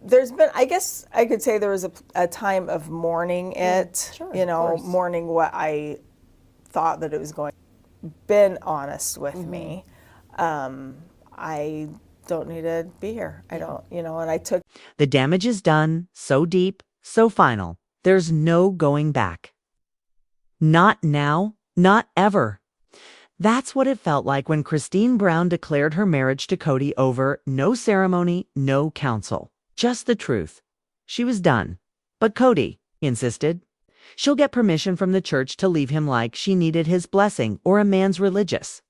there's been, I guess I could say there was a time of mourning it, Sure, you of know, course. mourning what I thought that it was going. Been honest with me. I don't need to be here. I don't, you know, and I took. The damage is done, so deep, so final. There's no going back. Not now, not ever. That's what it felt like when Christine Brown declared her marriage to Kody over no ceremony, no counsel. Just the truth. She was done. But Kody insisted. She'll get permission from the church to leave him like she needed his blessing or a man's religious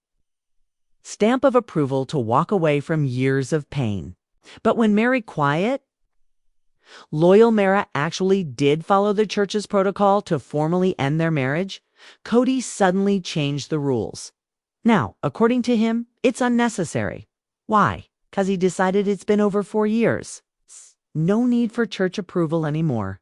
stamp of approval to walk away from years of pain. But when Mary quiet, loyal Mara actually did follow the church's protocol to formally end their marriage, Kody suddenly changed the rules. Now, according to him, it's unnecessary. Why? 'Cause he decided it's been over 4 years. No need for church approval anymore.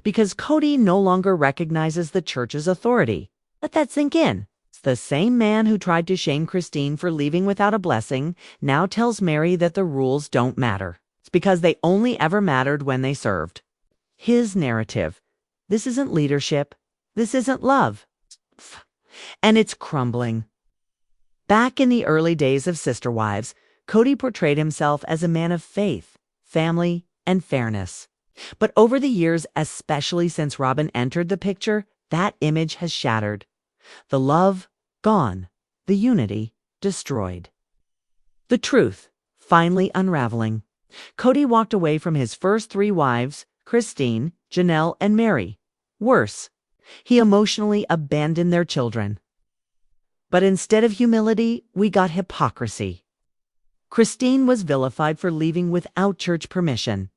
Because Kody no longer recognizes the church's authority. Let that sink in. It's the same man who tried to shame Christine for leaving without a blessing now tells Mary that the rules don't matter. It's because they only ever mattered when they served. His narrative. This isn't leadership. This isn't love. And it's crumbling. Back in the early days of Sister Wives, Kody portrayed himself as a man of faith, family, and fairness. But over the years, especially since Robyn entered the picture, that image has shattered. The love, gone. The unity, destroyed. The truth, finally unraveling. Kody walked away from his first 3 wives, Christine, Janelle, and Mary. Worse, he emotionally abandoned their children. But instead of humility, we got hypocrisy. Christine was vilified for leaving without church permission.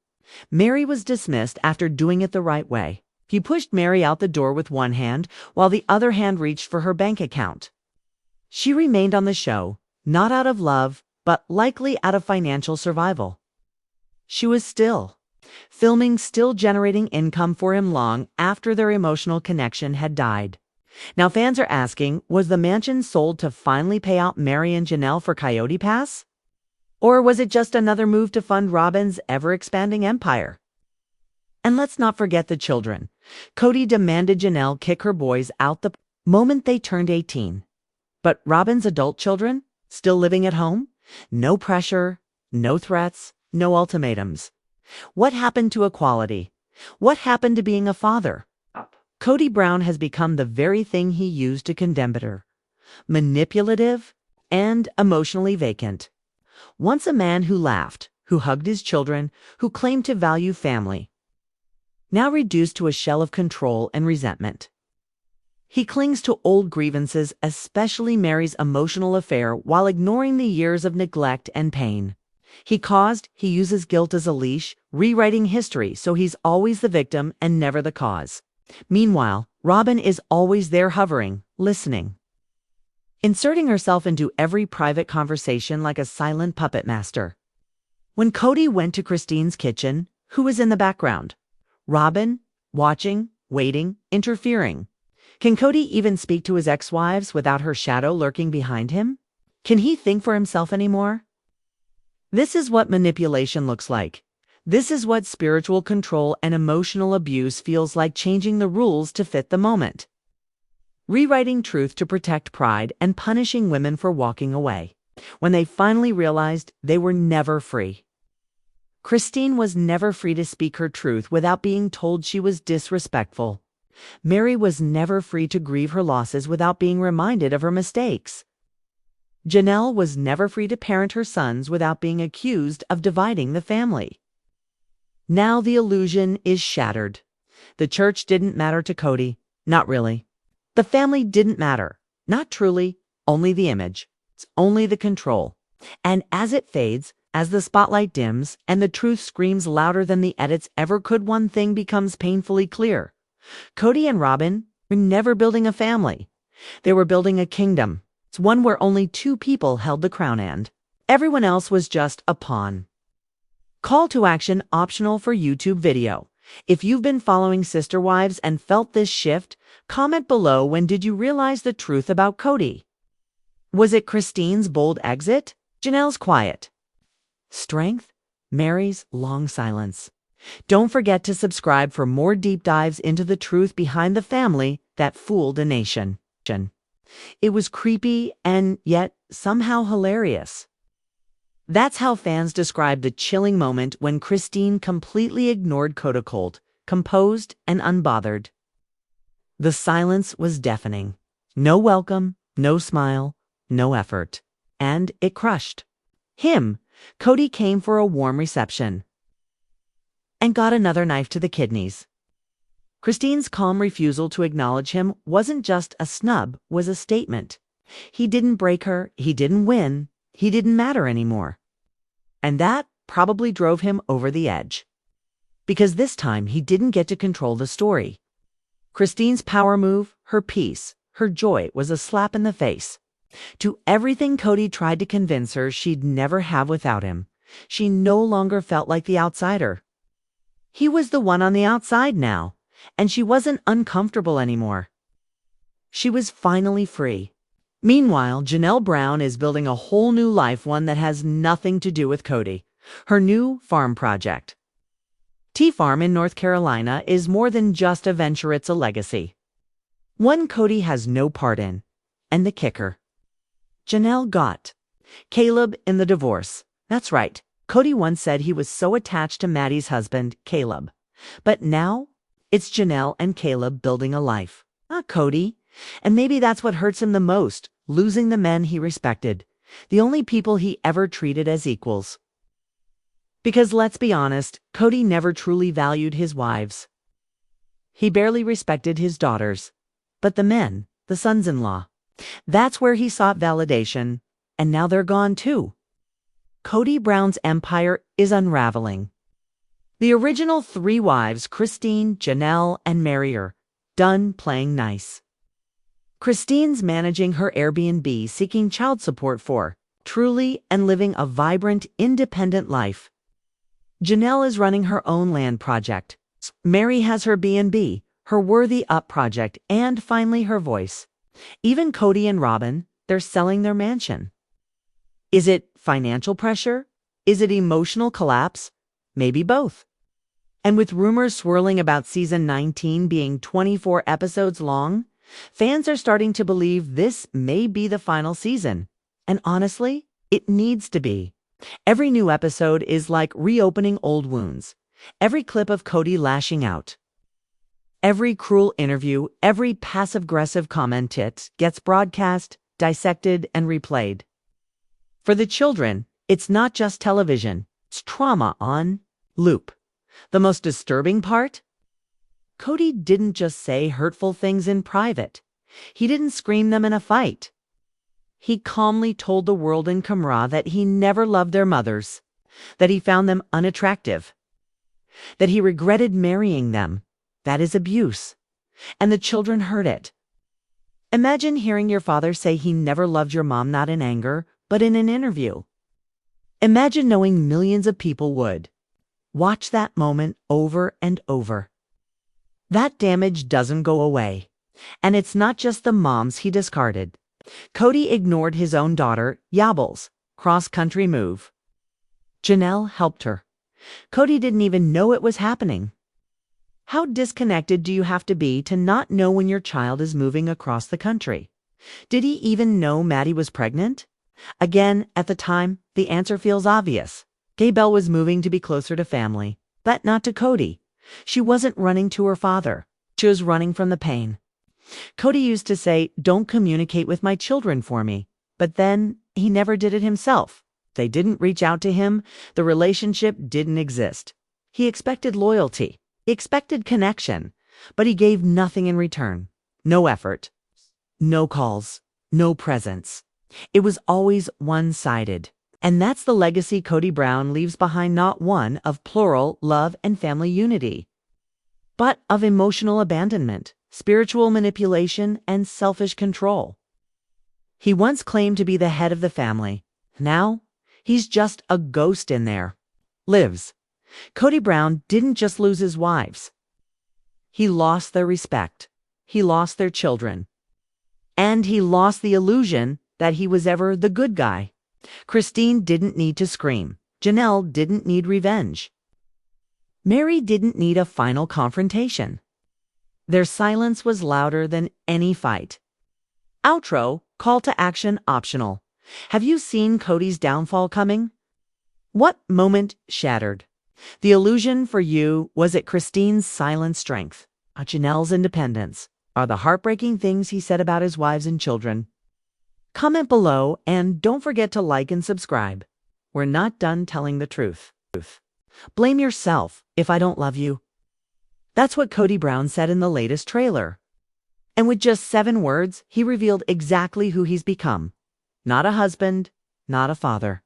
Mary was dismissed after doing it the right way. He pushed Mary out the door with one hand, while the other hand reached for her bank account. She remained on the show, not out of love, but likely out of financial survival. She was still filming, still generating income for him long after their emotional connection had died. Now fans are asking, was the mansion sold to finally pay out Mary and Janelle for Coyote Pass? Or was it just another move to fund Robyn's ever-expanding empire? And let's not forget the children. Kody demanded Janelle kick her boys out the moment they turned 18. But Robyn's adult children, still living at home? No pressure, no threats, no ultimatums. What happened to equality? What happened to being a father? Kody Brown has become the very thing he used to condemn her. Manipulative and emotionally vacant. Once a man who laughed, who hugged his children, who claimed to value family. Now reduced to a shell of control and resentment. He clings to old grievances, especially Mary's emotional affair, while ignoring the years of neglect and pain. He uses guilt as a leash, rewriting history so he's always the victim and never the cause. Meanwhile, Robyn is always there hovering, listening. Inserting herself into every private conversation like a silent puppet master. When Kody went to Christine's kitchen, who was in the background? Robyn, watching, waiting, interfering. Can Kody even speak to his ex-wives without her shadow lurking behind him? Can he think for himself anymore? This is what manipulation looks like. This is what spiritual control and emotional abuse feels like, changing the rules to fit the moment. Rewriting truth to protect pride and punishing women for walking away, when they finally realized they were never free. Christine was never free to speak her truth without being told she was disrespectful. Mary was never free to grieve her losses without being reminded of her mistakes. Janelle was never free to parent her sons without being accused of dividing the family. Now the illusion is shattered. The church didn't matter to Kody, not really. The family didn't matter, not truly, only the image. It's only the control. And as it fades, as the spotlight dims, and the truth screams louder than the edits ever could, one thing becomes painfully clear. Kody and Robyn were never building a family. They were building a kingdom. It's one where only 2 people held the crown and everyone else was just a pawn. Call to action optional for YouTube video. If you've been following Sister Wives and felt this shift, comment below, when did you realize the truth about Kody? Was it Christine's bold exit? Janelle's quiet strength? Mary's long silence. Don't forget to subscribe for more deep dives into the truth behind the family that fooled a nation. It was creepy and yet somehow hilarious. That's how fans described the chilling moment when Christine completely ignored Kody cold, composed and unbothered. The silence was deafening. No welcome, no smile, no effort. And it crushed him. Kody came for a warm reception and got another knife to the kidneys. Christine's calm refusal to acknowledge him wasn't just a snub, was a statement. He didn't break her, he didn't win, he didn't matter anymore. And that probably drove him over the edge. Because this time he didn't get to control the story. Christine's power move, her peace, her joy was a slap in the face. To everything Kody tried to convince her she'd never have without him, she no longer felt like the outsider. He was the one on the outside now, and she wasn't uncomfortable anymore. She was finally free. Meanwhile, Janelle Brown is building a whole new life, one that has nothing to do with Kody. Her new farm project. Tea Farm in North Carolina is more than just a venture, it's a legacy. One Kody has no part in. And the kicker. Janelle got Caleb in the divorce. That's right. Kody once said he was so attached to Maddie's husband, Caleb. But now, it's Janelle and Caleb building a life. Not Kody. And maybe that's what hurts him the most, losing the men he respected. The only people he ever treated as equals. Because let's be honest, Kody never truly valued his wives. He barely respected his daughters. But the men, the sons-in-law, that's where he sought validation, and now they're gone too. Kody Brown's empire is unraveling. The original 3 wives, Christine, Janelle, and Mary, are done playing nice. Christine's managing her Airbnb, seeking child support for Truly and living a vibrant, independent life. Janelle is running her own land project. Mary has her B&B, her Worthy Up project, and finally her voice. Even Kody and Robyn, they're selling their mansion. Is it financial pressure? Is it emotional collapse? Maybe both. And with rumors swirling about season 19 being 24 episodes long, fans are starting to believe this may be the final season. And honestly, it needs to be. Every new episode is like reopening old wounds. Every clip of Kody lashing out. Every cruel interview, every passive-aggressive comment gets broadcast, dissected, and replayed. For the children, it's not just television. It's trauma on loop. The most disturbing part? Kody didn't just say hurtful things in private. He didn't scream them in a fight. He calmly told the world in camera that he never loved their mothers, that he found them unattractive, that he regretted marrying them. That is abuse. And the children heard it. Imagine hearing your father say he never loved your mom, not in anger, but in an interview. Imagine knowing millions of people would watch that moment over and over. That damage doesn't go away. And it's not just the moms he discarded. Kody ignored his own daughter, Yabel's cross-country move. Janelle helped her. Kody didn't even know it was happening. How disconnected do you have to be to not know when your child is moving across the country? Did he even know Maddie was pregnant? Again, at the time, the answer feels obvious. Gabelle was moving to be closer to family, but not to Kody. She wasn't running to her father. She was running from the pain. Kody used to say, "Don't communicate with my children for me." But then he never did it himself. They didn't reach out to him. The relationship didn't exist. He expected loyalty. He expected connection, but he gave nothing in return. No effort, no calls, no presence. It was always one-sided. And that's the legacy Kody Brown leaves behind, not one of plural love and family unity, but of emotional abandonment, spiritual manipulation, and selfish control. He once claimed to be the head of the family. Now, he's just a ghost in there. Lives. Kody Brown didn't just lose his wives. He lost their respect. He lost their children. And he lost the illusion that he was ever the good guy. Christine didn't need to scream. Janelle didn't need revenge. Mary didn't need a final confrontation. Their silence was louder than any fight. Outro, call to action optional. Have you seen Kody's downfall coming? What moment shattered? The illusion for you was it Christine's silent strength, Janelle's independence, or the heartbreaking things he said about his wives and children? Comment below and don't forget to like and subscribe. We're not done telling the truth. Blame yourself if I don't love you. That's what Kody Brown said in the latest trailer. And with just 7 words, he revealed exactly who he's become. Not a husband, not a father,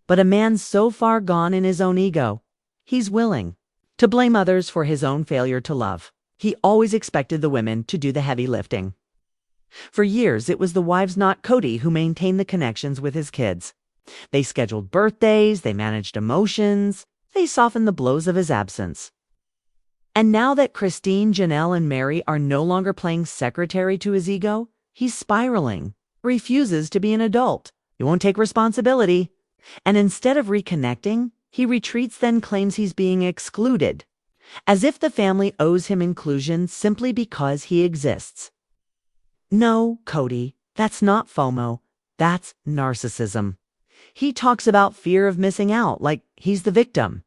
but a man so far gone in his own ego, he's willing to blame others for his own failure to love. He always expected the women to do the heavy lifting. For years, it was the wives, not Kody, who maintained the connections with his kids. They scheduled birthdays, they managed emotions, they softened the blows of his absence. And now that Christine, Janelle, and Mary are no longer playing secretary to his ego, he's spiraling, refuses to be an adult. He won't take responsibility. And instead of reconnecting, he retreats, then claims he's being excluded, as if the family owes him inclusion simply because he exists. No, Kody, that's not FOMO. That's narcissism. He talks about fear of missing out like he's the victim.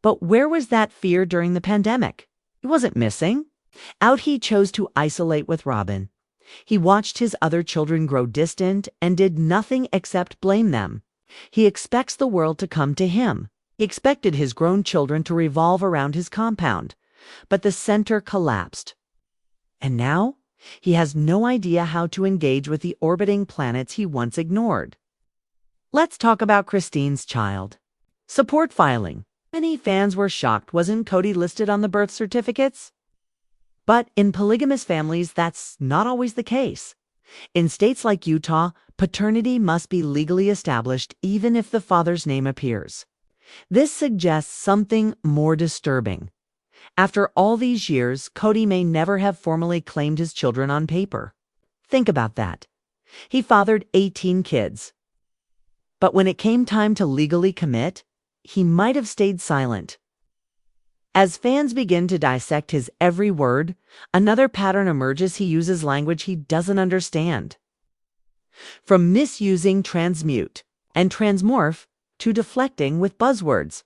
But where was that fear during the pandemic? He wasn't missing out. He chose to isolate with Robyn. He watched his other children grow distant and did nothing except blame them. He expects the world to come to him. He expected his grown children to revolve around his compound, but the center collapsed. And now he has no idea how to engage with the orbiting planets he once ignored. Let's talk about Christine's child. Support filing. Many fans were shocked wasn't Kody listed on the birth certificates? But in polygamous families, that's not always the case. In states like Utah, paternity must be legally established even if the father's name appears. This suggests something more disturbing. After all these years, Kody may never have formally claimed his children on paper. Think about that. He fathered 18 kids. But when it came time to legally commit, he might have stayed silent. As fans begin to dissect his every word, another pattern emerges. He uses language he doesn't understand. From misusing transmute and transmorph to deflecting with buzzwords.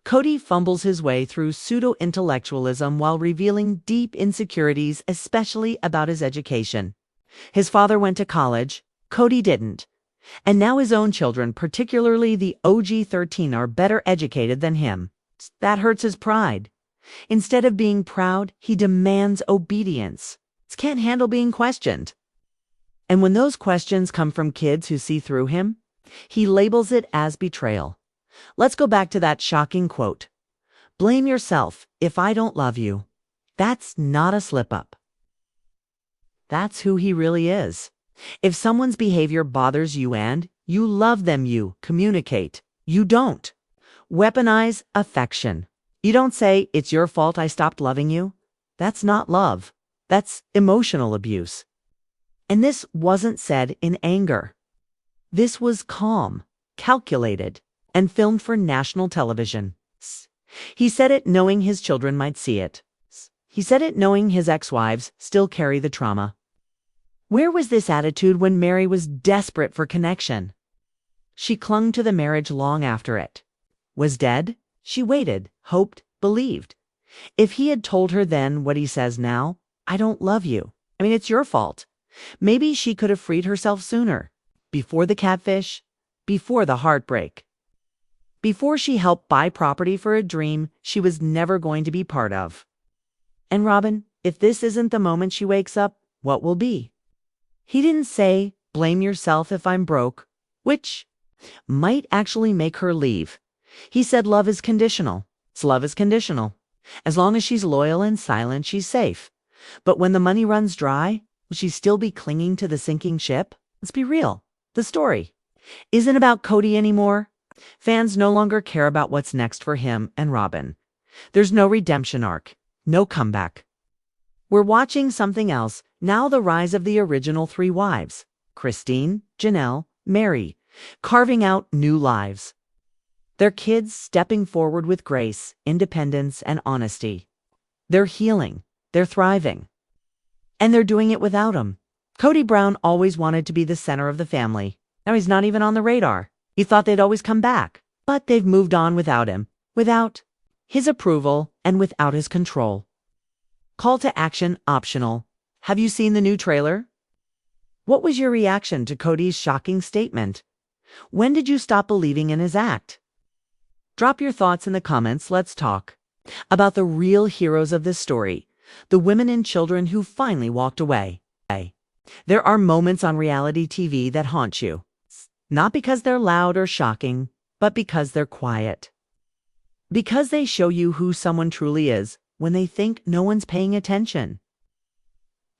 Kody fumbles his way through pseudo-intellectualism while revealing deep insecurities, especially about his education. His father went to college, Kody didn't. And now his own children, particularly the OG 13, are better educated than him. That hurts his pride. Instead of being proud, he demands obedience. He can't handle being questioned. And when those questions come from kids who see through him, he labels it as betrayal. Let's go back to that shocking quote. Blame yourself if I don't love you. That's not a slip-up. That's who he really is. If someone's behavior bothers you and you love them, you communicate. You don't weaponize affection. You don't say, it's your fault I stopped loving you. That's not love. That's emotional abuse. And this wasn't said in anger. This was calm, calculated, and filmed for national television. He said it knowing his children might see it. He said it knowing his ex-wives still carry the trauma. Where was this attitude when Mary was desperate for connection? She clung to the marriage long after it was dead. She waited, hoped, believed. If he had told her then what he says now, I don't love you. It's your fault. Maybe she could have freed herself sooner. Before the catfish, before the heartbreak. Before she helped buy property for a dream she was never going to be part of. And Robyn, if this isn't the moment she wakes up, what will be? He didn't say, blame yourself if I'm broke, which might actually make her leave. He said love is conditional. Love is conditional. As long as she's loyal and silent, she's safe. But when the money runs dry, will she still be clinging to the sinking ship? Let's be real. The story isn't about Kody anymore. Fans no longer care about what's next for him and Robyn. There's no redemption arc, no comeback. We're watching something else, now the rise of the original 3 wives, Christine, Janelle, Mary, carving out new lives. Their kids stepping forward with grace, independence, and honesty. They're healing. They're thriving. And they're doing it without him. Kody Brown always wanted to be the center of the family. Now he's not even on the radar. He thought they'd always come back. But they've moved on without him, without his approval, and without his control. Call to action optional. Have you seen the new trailer? What was your reaction to Kody's shocking statement? When did you stop believing in his act? Drop your thoughts in the comments. Let's talk about the real heroes of this story, the women and children who finally walked away. There are moments on reality TV that haunt you, not because they're loud or shocking, but because they're quiet. Because they show you who someone truly is when they think no one's paying attention.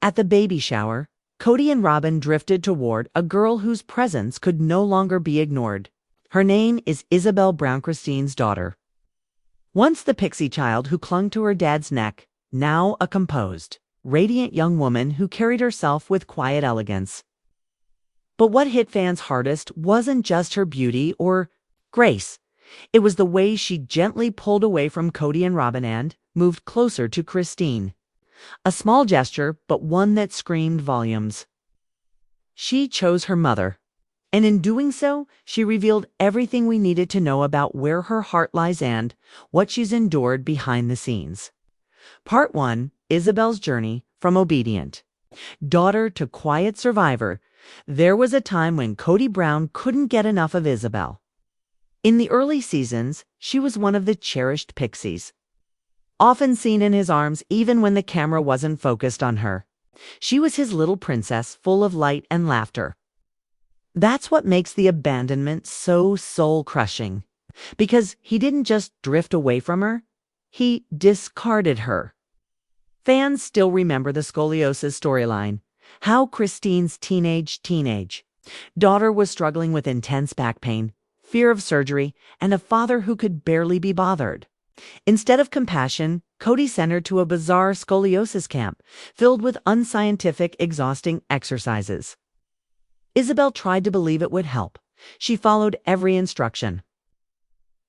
At the baby shower, Kody and Robyn drifted toward a girl whose presence could no longer be ignored. Her name is Isabel Brown, Christine's daughter. Once the pixie child who clung to her dad's neck, now a composed, radiant young woman who carried herself with quiet elegance. But what hit fans hardest wasn't just her beauty or grace. It was the way she gently pulled away from Kody and Robyn and moved closer to Christine. A small gesture, but one that screamed volumes. She chose her mother, and in doing so, she revealed everything we needed to know about where her heart lies and what she's endured behind the scenes. Part 1, Isabel's journey from obedient daughter to quiet survivor. There was a time when Kody Brown couldn't get enough of Isabel. In the early seasons, she was one of the cherished pixies, often seen in his arms even when the camera wasn't focused on her. She was his little princess, full of light and laughter. That's what makes the abandonment so soul-crushing, because he didn't just drift away from her, he discarded her. Fans still remember the scoliosis storyline, how Christine's teenage daughter was struggling with intense back pain, fear of surgery, and a father who could barely be bothered. Instead of compassion, Kody sent her to a bizarre scoliosis camp filled with unscientific, exhausting exercises. Isabel tried to believe it would help. She followed every instruction.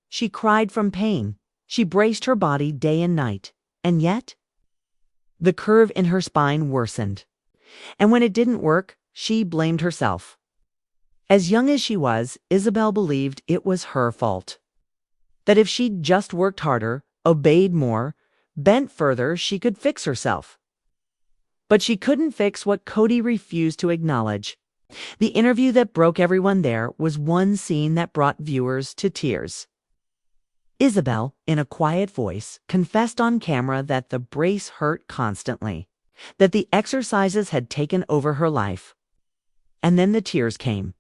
She cried from pain. She braced her body day and night. And yet, the curve in her spine worsened. And when it didn't work, she blamed herself. As young as she was, Isabel believed it was her fault. That if she'd just worked harder, obeyed more, bent further, she could fix herself. But she couldn't fix what Kody refused to acknowledge. The interview that broke everyone there was one scene that brought viewers to tears. Isabel, in a quiet voice, confessed on camera that the brace hurt constantly, that the exercises had taken over her life. And then the tears came.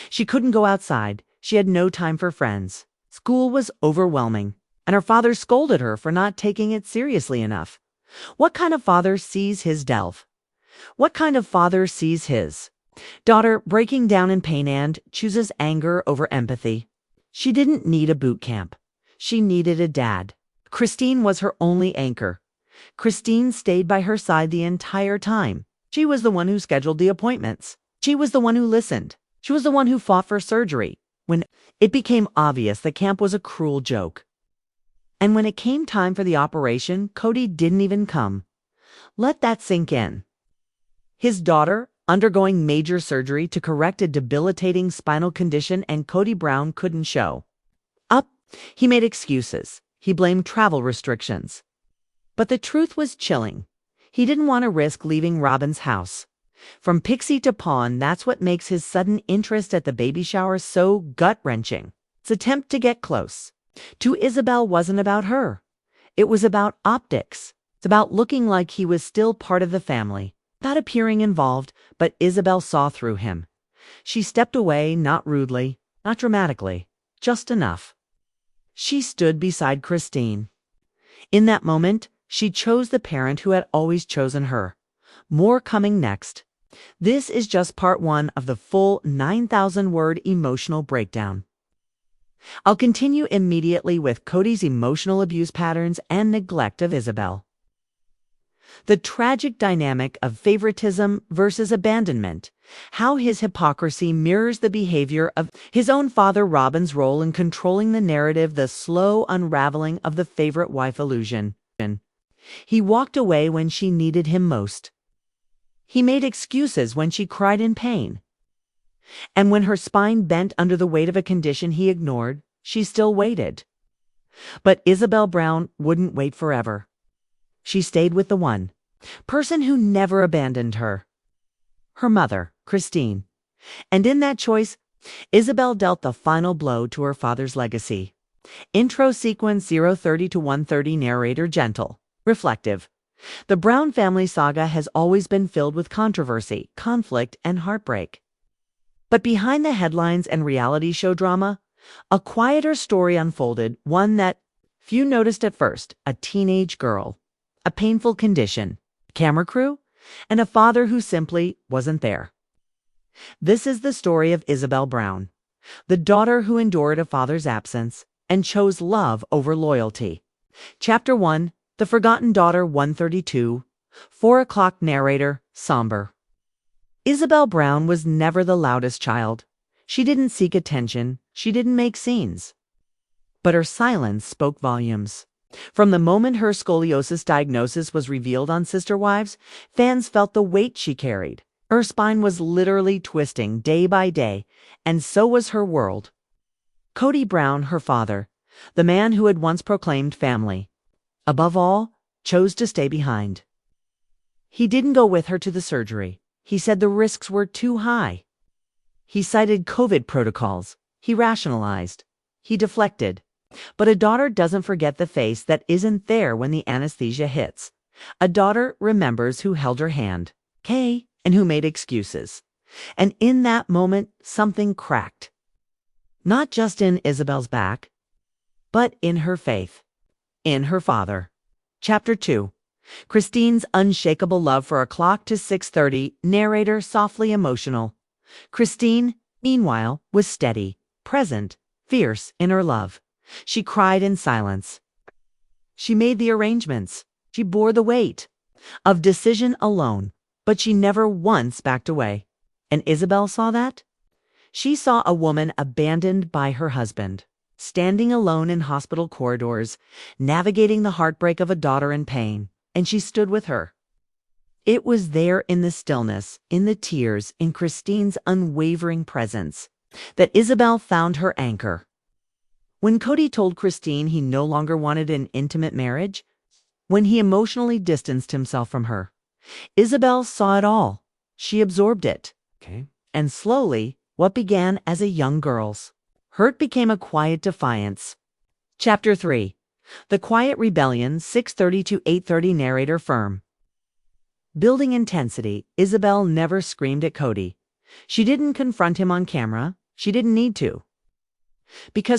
She couldn't go outside. She had no time for friends. School was overwhelming, and her father scolded her for not taking it seriously enough. What kind of father sees his delve? What kind of father sees his daughter breaking down in pain and chooses anger over empathy? She didn't need a boot camp. She needed a dad. Christine was her only anchor. Christine stayed by her side the entire time. She was the one who scheduled the appointments. She was the one who listened. She was the one who fought for surgery when it became obvious the camp was a cruel joke. And when it came time for the operation, Kody didn't even come. Let that sink in. His daughter undergoing major surgery to correct a debilitating spinal condition, and Kody Brown couldn't show up. He made excuses. He blamed travel restrictions. But the truth was chilling. He didn't want to risk leaving Robyn's house. From pixie to pawn, that's what makes his sudden interest at the baby shower so gut-wrenching. His attempt to get close to Isabel wasn't about her. It was about optics. It's about looking like he was still part of the family, not appearing involved, but Isabel saw through him. She stepped away, not rudely, not dramatically, just enough. She stood beside Christine. In that moment, she chose the parent who had always chosen her. More coming next. This is just part 1 of the full 9,000-word emotional breakdown. I'll continue immediately with Kody's emotional abuse patterns and neglect of Isabel. The tragic dynamic of favoritism versus abandonment how his hypocrisy mirrors the behavior of his own father. Robyn's role in controlling the narrative, the slow unraveling of the favorite wife illusion. He walked away when she needed him most. He made excuses when she cried in pain. And when her spine bent under the weight of a condition he ignored, she still waited. But Isabel Brown wouldn't wait forever. She stayed with the one person who never abandoned her. Her mother, Christine. And in that choice, Isabel dealt the final blow to her father's legacy. Intro sequence 030 to 130, narrator gentle, reflective. The Brown family saga has always been filled with controversy, conflict, and heartbreak. But behind the headlines and reality show drama, a quieter story unfolded, one that few noticed at first: a teenage girl, a painful condition, camera crew, and a father who simply wasn't there. This is the story of Isabel Brown, the daughter who endured a father's absence and chose love over loyalty. Chapter 1, The Forgotten Daughter, 132, 4 o'clock, narrator, somber. Isabel Brown was never the loudest child. She didn't seek attention. She didn't make scenes. But her silence spoke volumes. From the moment her scoliosis diagnosis was revealed on Sister Wives, fans felt the weight she carried. Her spine was literally twisting day by day, and so was her world. Kody Brown, her father, the man who had once proclaimed family, above all, chose to stay behind. He didn't go with her to the surgery. He said the risks were too high. He cited COVID protocols. He rationalized. He deflected. But a daughter doesn't forget the face that isn't there when the anesthesia hits. A daughter remembers who held her hand, Kay, and who made excuses. And in that moment, something cracked. Not just in Isabel's back, but in her faith, in her father. Chapter 2. Christine's unshakable love for a clock to 6:30, narrator softly emotional. Christine, meanwhile, was steady, present, fierce in her love. She cried in silence. She made the arrangements. She bore the weight of decision alone, but she never once backed away. And Isabel saw that. She saw a woman abandoned by her husband, standing alone in hospital corridors, navigating the heartbreak of a daughter in pain, and she stood with her. It was there in the stillness, in the tears, in Christine's unwavering presence, that Isabel found her anchor. When Kody told Christine he no longer wanted an intimate marriage, when he emotionally distanced himself from her, Isabel saw it all. She absorbed it. And slowly, what began as a young girl's hurt became a quiet defiance. Chapter 3. The Quiet Rebellion, 6:30 to 8:30, narrator firm. Building intensity, Isabel never screamed at Kody. She didn't confront him on camera. She didn't need to. Because